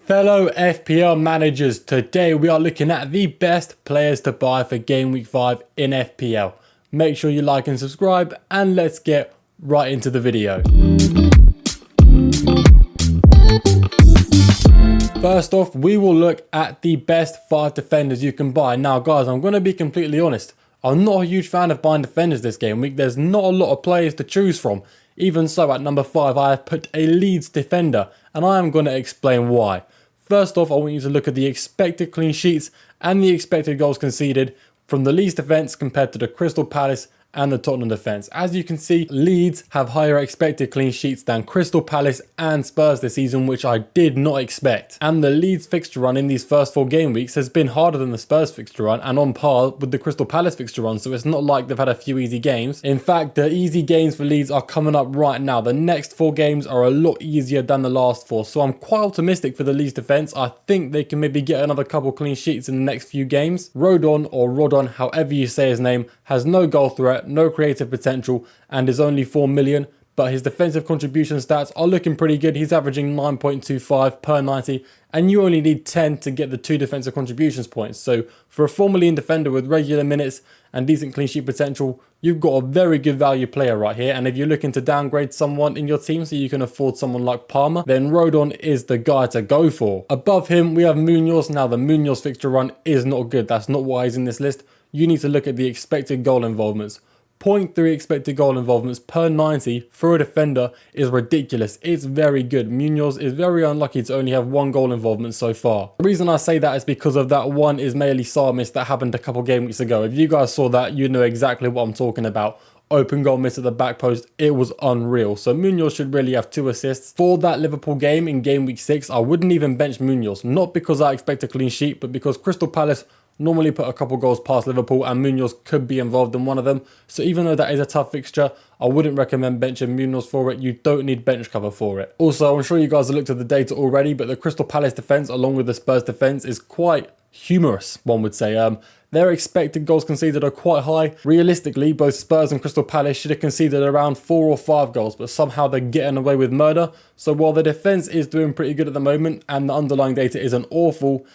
Fellow FPL managers, today we are looking at the best players to buy for Game Week 5 in FPL. Make sure you like and subscribe, and let's get right into the video. First off, we will look at the best 5 defenders you can buy. Now guys, I'm going to be completely honest. I'm not a huge fan of buying defenders this game week. There's not a lot of players to choose from. Even so, at number 5, I have put a Leeds defender, and I am going to explain why. First off, I want you to look at the expected clean sheets and the expected goals conceded from the Leeds defence compared to the Crystal Palace and the Tottenham defence. As you can see, Leeds have higher expected clean sheets than Crystal Palace and Spurs this season, which I did not expect. And the Leeds fixture run in these first 4 game weeks has been harder than the Spurs fixture run and on par with the Crystal Palace fixture run, so it's not like they've had a few easy games. In fact, the easy games for Leeds are coming up right now. The next 4 games are a lot easier than the last 4, so I'm quite optimistic for the Leeds defence. I think they can maybe get another couple clean sheets in the next few games. Rodon, however you say his name, has no goal threat, no creative potential, and is only 4 million, but his defensive contribution stats are looking pretty good. He's averaging 9.25 per 90, and you only need 10 to get the 2 defensive contributions points. So for a 4 million defender with regular minutes and decent clean sheet potential, you've got a very good value player right here. And if you're looking to downgrade someone in your team so you can afford someone like Palmer, then Rodon is the guy to go for. Above him, we have Munoz. Now the Munoz fixture run is not good. That's not why he's in this list. You need to look at the expected goal involvements. 0.3 expected goal involvements per 90 for a defender is ridiculous. It's very good. Munoz is very unlucky to only have 1 goal involvement so far. The reason I say that is because of that one Ismaili Sarr miss that happened a couple game weeks ago. If you guys saw that, you know exactly what I'm talking about. Open goal miss at the back post, it was unreal. So Munoz should really have 2 assists. For that Liverpool game in game week 6, I wouldn't even bench Munoz. Not because I expect a clean sheet, but because Crystal Palace normally put a couple goals past Liverpool and Munoz could be involved in one of them. So even though that is a tough fixture, I wouldn't recommend benching Munoz for it. You don't need bench cover for it. Also, I'm sure you guys have looked at the data already, but the Crystal Palace defence along with the Spurs defence is quite humorous, one would say. Their expected goals conceded are quite high. Realistically, both Spurs and Crystal Palace should have conceded around 4 or 5 goals, but somehow they're getting away with murder. So while the defence is doing pretty good at the moment and the underlying data isn't awful,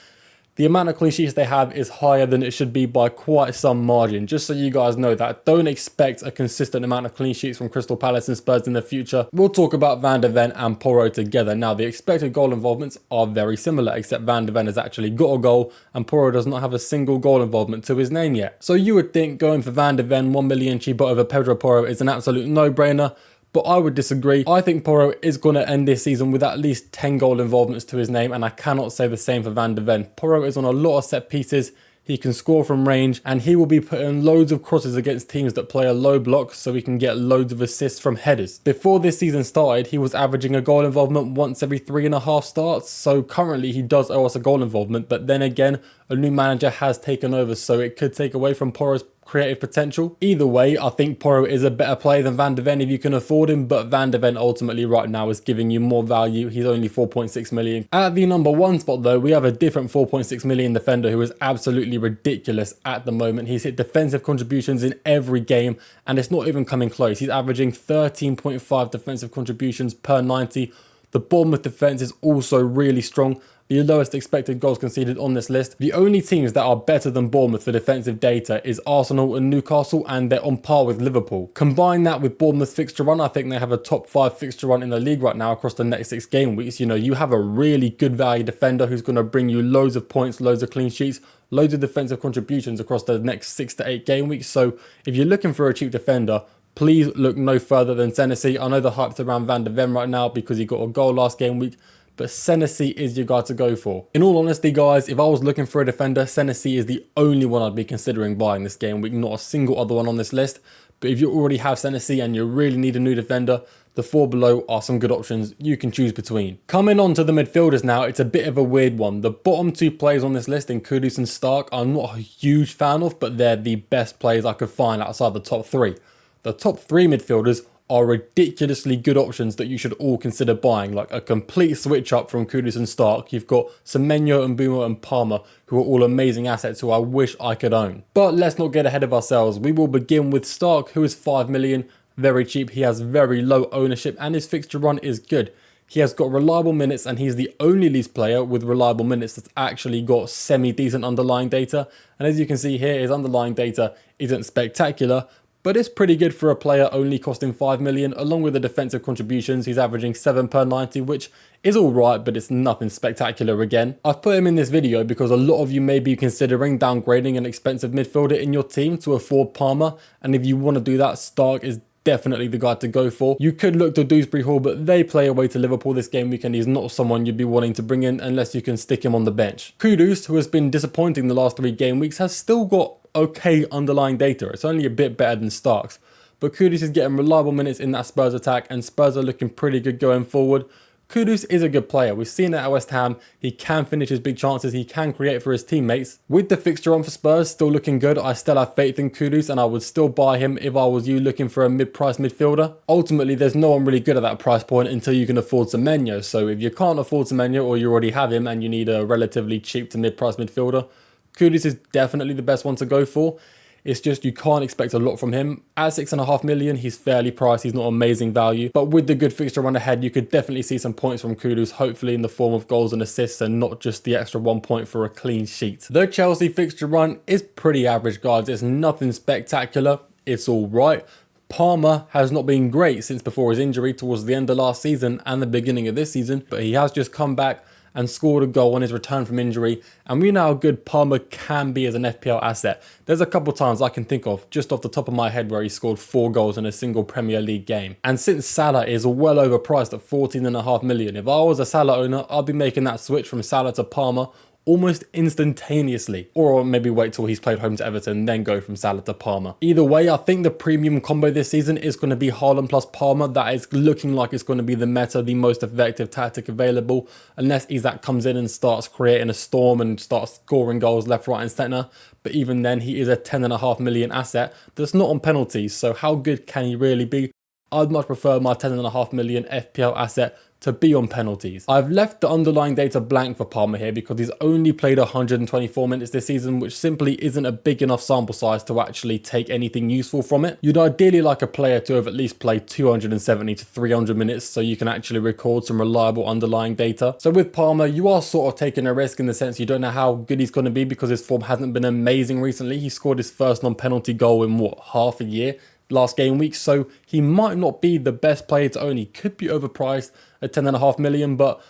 the amount of clean sheets they have is higher than it should be by quite some margin. Just so you guys know that. Don't expect a consistent amount of clean sheets from Crystal Palace and Spurs in the future. We'll talk about Van de Ven and Porro together. Now, the expected goal involvements are very similar, except Van de Ven has actually got a goal and Porro does not have a single goal involvement to his name yet. So you would think going for Van de Ven 1 million cheaper over Pedro Porro is an absolute no-brainer. But I would disagree. I think Porro is going to end this season with at least 10 goal involvements to his name, and I cannot say the same for Van de Ven. Porro is on a lot of set pieces. He can score from range, and he will be putting loads of crosses against teams that play a low block so he can get loads of assists from headers. Before this season started, he was averaging a goal involvement once every 3.5 starts, so currently he does owe us a goal involvement, but then again, a new manager has taken over, so it could take away from Porro's creative potential. Either way, I think Porro is a better player than Van de Ven if you can afford him, but Van de Ven ultimately right now is giving you more value. He's only 4.6 million. At the number 1 spot though, we have a different 4.6 million defender who is absolutely ridiculous at the moment. He's hit defensive contributions in every game and it's not even coming close. He's averaging 13.5 defensive contributions per 90. The Bournemouth defense is also really strong. The lowest expected goals conceded on this list. The only teams that are better than Bournemouth for defensive data is Arsenal and Newcastle, and they're on par with Liverpool. Combine that with Bournemouth's fixture run, I think they have a top 5 fixture run in the league right now across the next 6 game weeks. You know, you have a really good value defender who's going to bring you loads of points, loads of clean sheets, loads of defensive contributions across the next 6 to 8 game weeks. So if you're looking for a cheap defender, please look no further than Senesi. I know the hype's around Van de Ven right now because he got a goal last game week, but Senesi is your guy to go for. In all honesty, guys, if I was looking for a defender, Senesi is the only one I'd be considering buying this game week, not a single other one on this list. But if you already have Senesi and you really need a new defender, the 4 below are some good options you can choose between. Coming on to the midfielders now, it's a bit of a weird one. The bottom 2 players on this list in Kudus and Stark I'm not a huge fan of, but they're the best players I could find outside the top 3. The top 3 midfielders are ridiculously good options that you should all consider buying, like a complete switch up from Kudus and Stark. You've got Semenyo and Boomer and Palmer, who are all amazing assets who I wish I could own. But let's not get ahead of ourselves. We will begin with Stark, who is 5 million, very cheap. He has very low ownership and his fixture run is good. He has got reliable minutes, and he's the only Leeds player with reliable minutes that's actually got semi-decent underlying data. And as you can see here, his underlying data isn't spectacular, but it's pretty good for a player only costing 5 million. Along with the defensive contributions, he's averaging 7 per 90, which is alright, but it's nothing spectacular again. I've put him in this video because a lot of you may be considering downgrading an expensive midfielder in your team to afford Palmer, and if you want to do that, Stark is definitely the guy to go for. You could look to Dewsbury Hall, but they play away to Liverpool this game week, and he's not someone you'd be wanting to bring in unless you can stick him on the bench. Kudus, who has been disappointing the last 3 game weeks, has still got okay underlying data. It's only a bit better than Stark's, but Kudus is getting reliable minutes in that Spurs attack, and Spurs are looking pretty good going forward. Kudus is a good player. We've seen it at West Ham. He can finish his big chances. He can create for his teammates. With the fixture on for Spurs still looking good, I still have faith in Kudus, and I would still buy him if I was you looking for a mid-price midfielder. Ultimately, there's no one really good at that price point until you can afford Semenyo. So if you can't afford Semenyo, or you already have him and you need a relatively cheap to mid-price midfielder, Kudus is definitely the best one to go for. It's just you can't expect a lot from him. At 6.5 million, he's fairly priced. He's not amazing value. But with the good fixture run ahead, you could definitely see some points from Kudus, hopefully in the form of goals and assists and not just the extra 1 point for a clean sheet. The Chelsea fixture run is pretty average, guys. It's nothing spectacular. It's all right. Palmer has not been great since before his injury towards the end of last season and the beginning of this season, but he has just come back and scored a goal on his return from injury, and we know how good Palmer can be as an FPL asset. There's a couple times I can think of just off the top of my head where he scored 4 goals in a single Premier League game. And since Salah is well overpriced at 14.5 million, if I was a Salah owner, I'd be making that switch from Salah to Palmer almost instantaneously, or maybe wait till he's played home to Everton, then go from Salah to Palmer. Either way, I think the premium combo this season is going to be Haaland plus Palmer. That is looking like it's going to be the meta, the most effective tactic available, unless Isak comes in and starts creating a storm and starts scoring goals left, right and centre. But even then, he is a 10.5 million asset that's not on penalties, so how good can he really be? I'd much prefer my 10.5 million FPL asset to be on penalties. I've left the underlying data blank for Palmer here because he's only played 124 minutes this season, which simply isn't a big enough sample size to actually take anything useful from it. You'd ideally like a player to have at least played 270 to 300 minutes so you can actually record some reliable underlying data. So with Palmer, you are sort of taking a risk in the sense you don't know how good he's going to be because his form hasn't been amazing recently. He scored his first non-penalty goal in what, half a year? Last game week, so he might not be the best player to own. He could be overpriced at 10.5 million, but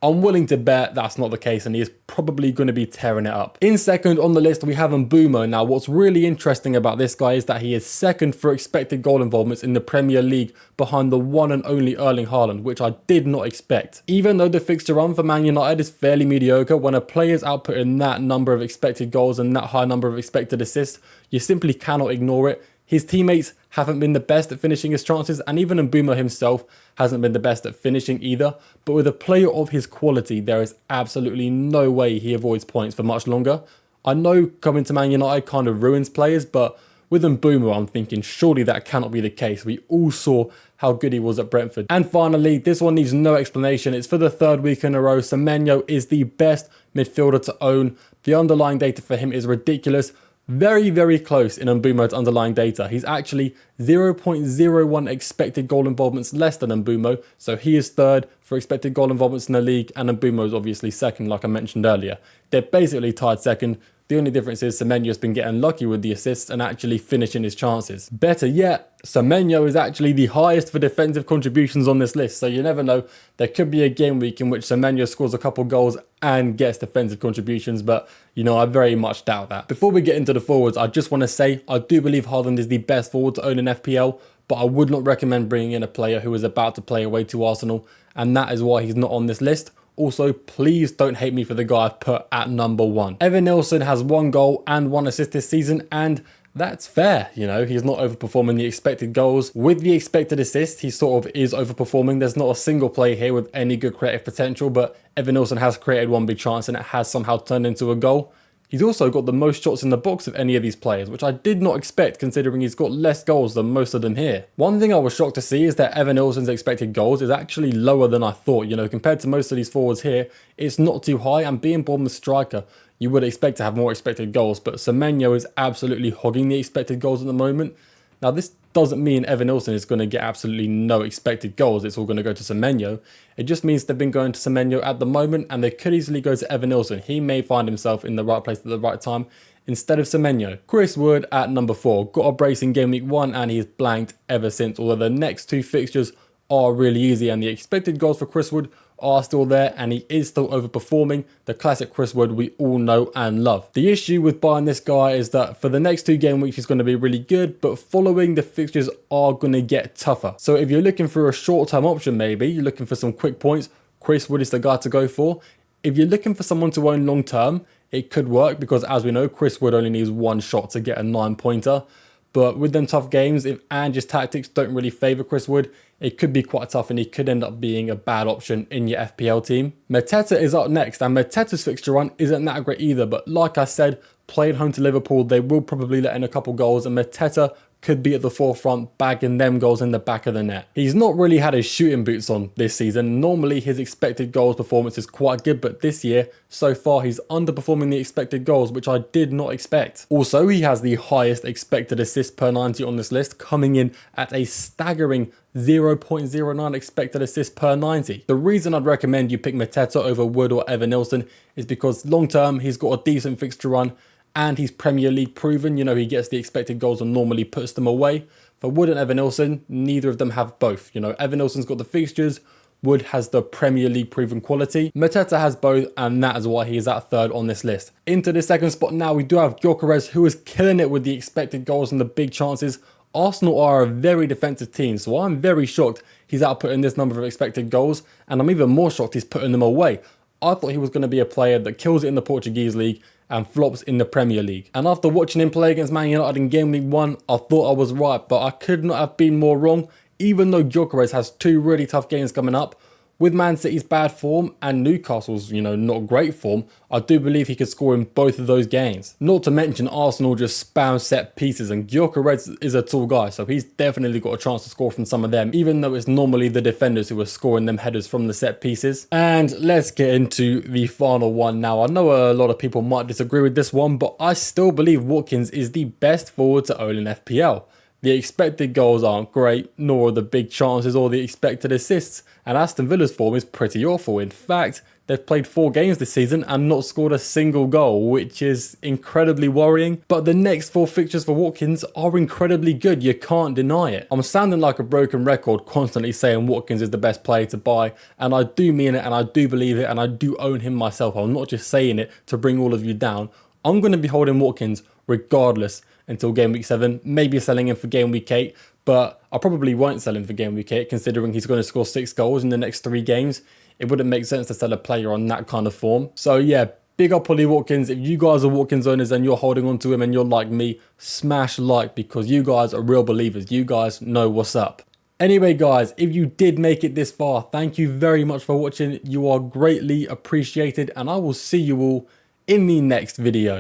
I'm willing to bet that's not the case, and he is probably going to be tearing it up. In second on the list, we have Mbeumo. Now, what's really interesting about this guy is that he is second for expected goal involvements in the Premier League behind the one and only Erling Haaland, which I did not expect. Even though the fixture run for Man United is fairly mediocre, when a player's outputting that number of expected goals and that high number of expected assists, you simply cannot ignore it. His teammates haven't been the best at finishing his chances, and even Mbeumo himself hasn't been the best at finishing either. But with a player of his quality, there is absolutely no way he avoids points for much longer. I know coming to Man United kind of ruins players, but with Mbeumo, I'm thinking surely that cannot be the case. We all saw how good he was at Brentford. And finally, this one needs no explanation. It's for the 3rd week in a row. Semenyo is the best midfielder to own. The underlying data for him is ridiculous. Very, very close in Mbeumo's underlying data. He's actually 0.01 expected goal involvements less than Mbeumo, so he is 3rd for expected goal involvements in the league, and Mbeumo is obviously 2nd, like I mentioned earlier. They're basically tied 2nd. The only difference is Semenyo's been getting lucky with the assists and actually finishing his chances. Better yet, Semenyo is actually the highest for defensive contributions on this list, so you never know. There could be a game week in which Semenyo scores a couple goals and gets defensive contributions, but you know, I very much doubt that. Before we get into the forwards, I just want to say I do believe Haaland is the best forward to own in FPL, but I would not recommend bringing in a player who is about to play away to Arsenal, and that is why he's not on this list. Also, please don't hate me for the guy I've put at number 1. Evan Nilsson has 1 goal and 1 assist this season, and that's fair. You know, he's not overperforming the expected goals. With the expected assists, he sort of is overperforming. There's not a single play here with any good creative potential, but Evan Nilsson has created 1 big chance and it has somehow turned into a goal. He's also got the most shots in the box of any of these players, which I did not expect considering he's got less goals than most of them here. One thing I was shocked to see is that Evan Nilsson's expected goals is actually lower than I thought. You know, compared to most of these forwards here, it's not too high, and being Bournemouth's striker, you would expect to have more expected goals, but Semenyo is absolutely hogging the expected goals at the moment. Now, this doesn't mean Evan Nilsson is going to get absolutely no expected goals. It's all going to go to Semenyo. It just means they've been going to Semenyo at the moment, and they could easily go to Evan Nilsson. He may find himself in the right place at the right time instead of Semenyo. Chris Wood at number 4. Got a brace in game week 1 and he's blanked ever since, although the next 2 fixtures are really easy and the expected goals for Chris Wood are still there and he is still overperforming. The classic Chris Wood we all know and love. The issue with buying this guy is that for the next 2 game weeks he's going to be really good, but following the fixtures are going to get tougher. So if you're looking for a short-term option, maybe you're looking for some quick points, Chris Wood is the guy to go for. If you're looking for someone to own long-term, it could work because, as we know, Chris Wood only needs 1 shot to get a 9-pointer. But with them tough games, if Ange's tactics don't really favour Chris Wood, it could be quite tough and he could end up being a bad option in your FPL team. Mateta is up next, and Mateta's fixture run isn't that great either. But like I said, playing home to Liverpool, they will probably let in a couple goals, and Mateta could be at the forefront, bagging them goals in the back of the net. He's not really had his shooting boots on this season. Normally his expected goals performance is quite good, but this year, so far, he's underperforming the expected goals, which I did not expect. Also, he has the highest expected assists per 90 on this list, coming in at a staggering 0.09 expected assists per 90. The reason I'd recommend you pick Mateta over Wood or Evan Nilsson is because long term, he's got a decent fixture run, and he's Premier League proven. You know, he gets the expected goals and normally puts them away. For Wood and Evan Nilsson, neither of them have both. You know, Evan Nilsson's got the fixtures, Wood has the Premier League proven quality. Mateta has both, and that is why he is at 3rd on this list. Into the 2nd spot now, we do have Recoveries, who is killing it with the expected goals and the big chances. Arsenal are a very defensive team, so I'm very shocked he's outputting this number of expected goals, and I'm even more shocked he's putting them away. I thought he was going to be a player that kills it in the Portuguese league and flops in the Premier League. And after watching him play against Man United in game week 1, I thought I was right, but I could not have been more wrong. Even though Recoveries has 2 really tough games coming up, with Man City's bad form and Newcastle's, not great form, I do believe he could score in both of those games. Not to mention Arsenal just spam set pieces, and Gyökeres is a tall guy, so he's definitely got a chance to score from some of them, even though it's normally the defenders who are scoring them headers from the set pieces. And let's get into the final one now. I know a lot of people might disagree with this one, but I still believe Watkins is the best forward to own in FPL. The expected goals aren't great, nor are the big chances or the expected assists, and Aston Villa's form is pretty awful. In fact, they've played 4 games this season and not scored a single goal, which is incredibly worrying. But the next 4 fixtures for Watkins are incredibly good, you can't deny it. I'm sounding like a broken record constantly saying Watkins is the best player to buy, and I do mean it and I do believe it and I do own him myself. I'm not just saying it to bring all of you down. I'm going to be holding Watkins regardless until game week 7, maybe selling him for game week 8, but I probably won't sell him for game week 8 considering he's going to score 6 goals in the next 3 games. It wouldn't make sense to sell a player on that kind of form. So yeah, big up Ollie Watkins. If you guys are Watkins owners and you're holding on to him and you're like me, smash like, because you guys are real believers. You guys know what's up. Anyway guys, if you did make it this far, thank you very much for watching. You are greatly appreciated, and I will see you all in the next video.